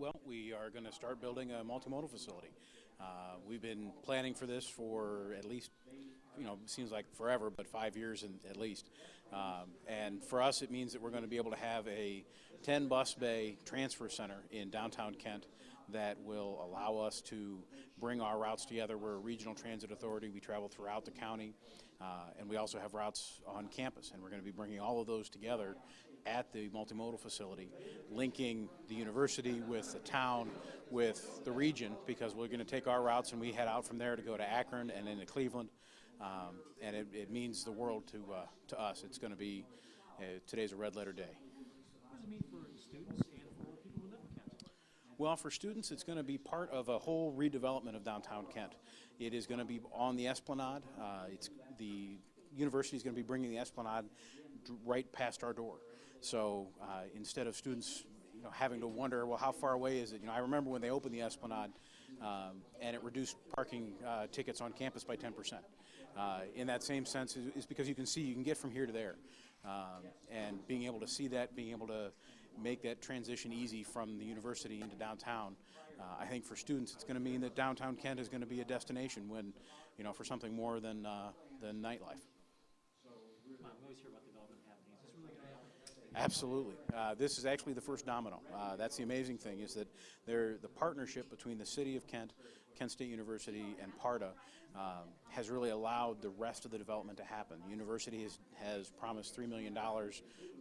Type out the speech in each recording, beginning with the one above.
Well, we are going to start building a multimodal facility. We've been planning for this for at least, seems like forever, but 5 years at least. And for us, it means that we're going to be able to have a 10 bus bay transfer center in downtown Kent that will allow us to bring our routes together. We're a regional transit authority. We travel throughout the county, and we also have routes on campus, and we're going to be bringing all of those together at the multimodal facility, linking the university with the town, with the region, because we're going to take our routes and we head out from there to go to Akron and into Cleveland, and it means the world to us. It's going to be, today's a red letter day. What does it mean for students and for people who live in Kent? Well, for students, it's going to be part of a whole redevelopment of downtown Kent. It is going to be on the Esplanade. The university is going to be bringing the Esplanade right past our door. So instead of students, having to wonder, well, how far away is it? I remember when they opened the Esplanade, and it reduced parking tickets on campus by 10%. In that same sense, is because you can get from here to there, and being able to see that, being able to make that transition easy from the university into downtown. I think for students, it's going to mean that downtown Kent is going to be a destination when, for something more than nightlife. We always hear about development happening. Is this really going to happen? Absolutely. This is actually the first domino. That's the amazing thing, is that the partnership between the city of Kent, Kent State University, and PARTA has really allowed the rest of the development to happen. The university has promised $3 million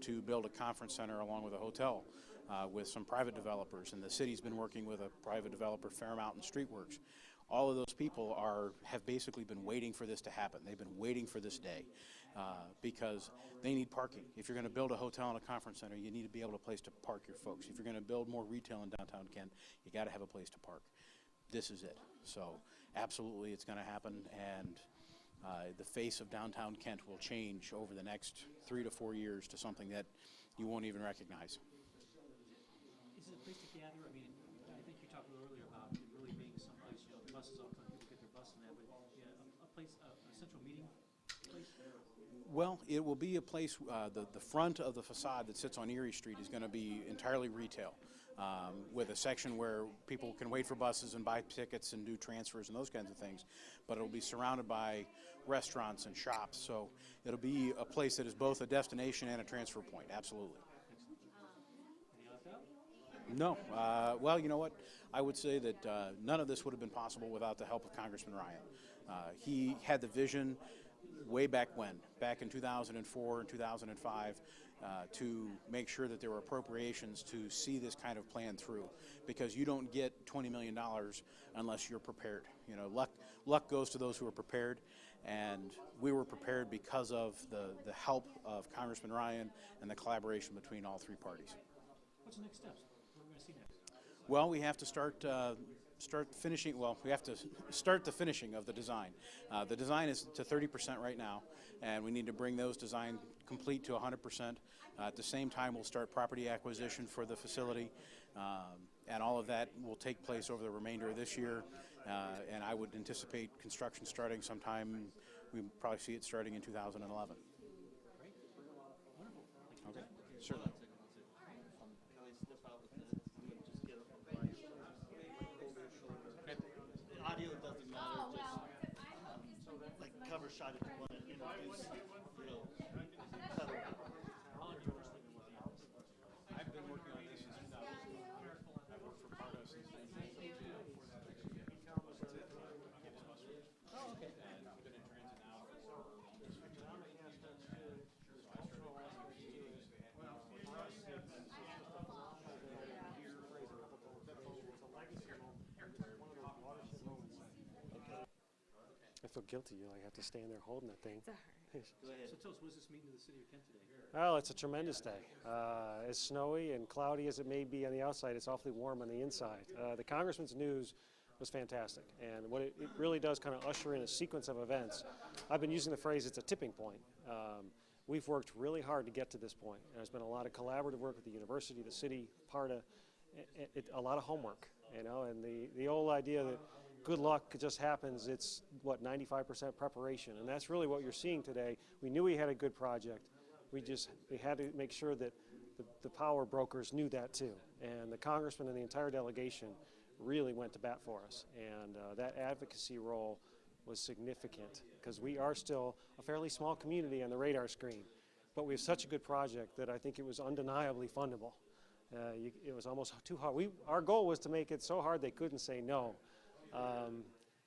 to build a conference center along with a hotel with some private developers, and the city's been working with a private developer, Fairmount and Streetworks. All of those people have basically been waiting for this to happen. They've been waiting for this day because they need parking. If you're going to build a hotel and a conference center, you need to be able to place to park your folks. If you're going to build more retail in downtown Kent, you got to have a place to park. This is it. So absolutely, it's going to happen, and the face of downtown Kent will change over the next 3 to 4 years to something that you won't even recognize. Is it a place to gather? I mean, I think you talked a little earlier about it really being someplace, the buses, all the time people get their bus in there, but a place, a central meeting place? Well, it will be a place, the front of the facade that sits on Erie Street is going to be entirely retail, with a section where people can wait for buses and buy tickets and do transfers and those kinds of things. But it'll be surrounded by restaurants and shops, so it'll be a place that is both a destination and a transfer point, absolutely. Any opt-out? No. Well, you know what? I would say that none of this would have been possible without the help of Congressman Ryan. He had the vision way back in 2004 and 2005, to make sure that there were appropriations to see this kind of plan through, because you don't get $20 million unless you're prepared. Luck goes to those who are prepared, and we were prepared because of the help of Congressman Ryan and the collaboration between all three parties. What's the next steps? What are we going to see next? Well, we have to start finishing. Well, we have to start the finishing of the design. The design is to 30% right now, and we need to bring those design complete to 100%. At the same time, we'll start property acquisition for the facility, and all of that will take place over the remainder of this year. And I would anticipate construction starting sometime. We probably see it starting in 2011. Great. Wonderful. Okay, certainly. The audio doesn't matter, just like cover shot if you want to introduce, Heather. How long have you personally been working on this? I've been working on this since 2000. I've worked for PARTA since 1992. Oh, okay. And I've been in transit now for almost 15 years. So I started last year. I feel guilty. You have to stand there holding that thing. So tell us, what does this mean to the city of Kent today? Well, it's a tremendous day. As snowy and cloudy as it may be on the outside, it's awfully warm on the inside. The Congressman's news was fantastic, and what it really does kind of usher in a sequence of events. I've been using the phrase, it's a tipping point. We've worked really hard to get to this point. There's been a lot of collaborative work with the university, the city, PARTA, a lot of homework, and the old idea that good luck just happens, it's, 95% preparation, and that's really what you're seeing today. We knew we had a good project. We had to make sure that the power brokers knew that too, and the congressman and the entire delegation really went to bat for us, and that advocacy role was significant because we are still a fairly small community on the radar screen, but we have such a good project that I think it was undeniably fundable. It was almost too hard. Our goal was to make it so hard they couldn't say no.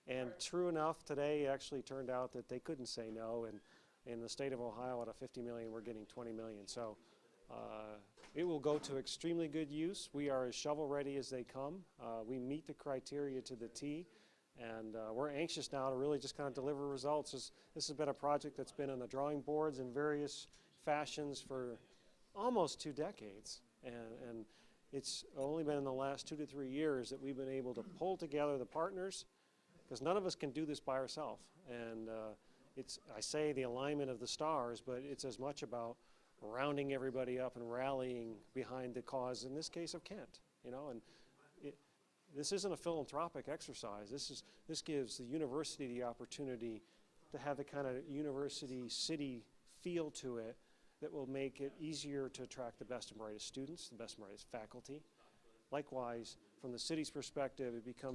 And true enough, today it actually turned out that they couldn't say no, and in the state of Ohio, out of 50 million, we're getting 20 million. So it will go to extremely good use. We are as shovel-ready as they come. We meet the criteria to the T, and we're anxious now to really just kind of deliver results. This has been a project that's been on the drawing boards in various fashions for almost 2 decades, and it's only been in the last 2 to 3 years that we've been able to pull together the partners, because none of us can do this by ourselves. And I say the alignment of the stars, but it's as much about rounding everybody up and rallying behind the cause, in this case of Kent, you know. And this isn't a philanthropic exercise. This gives the university the opportunity to have the kind of university city feel to it that will make it easier to attract the best and brightest students, the best and brightest faculty. Likewise, from the city's perspective, it becomes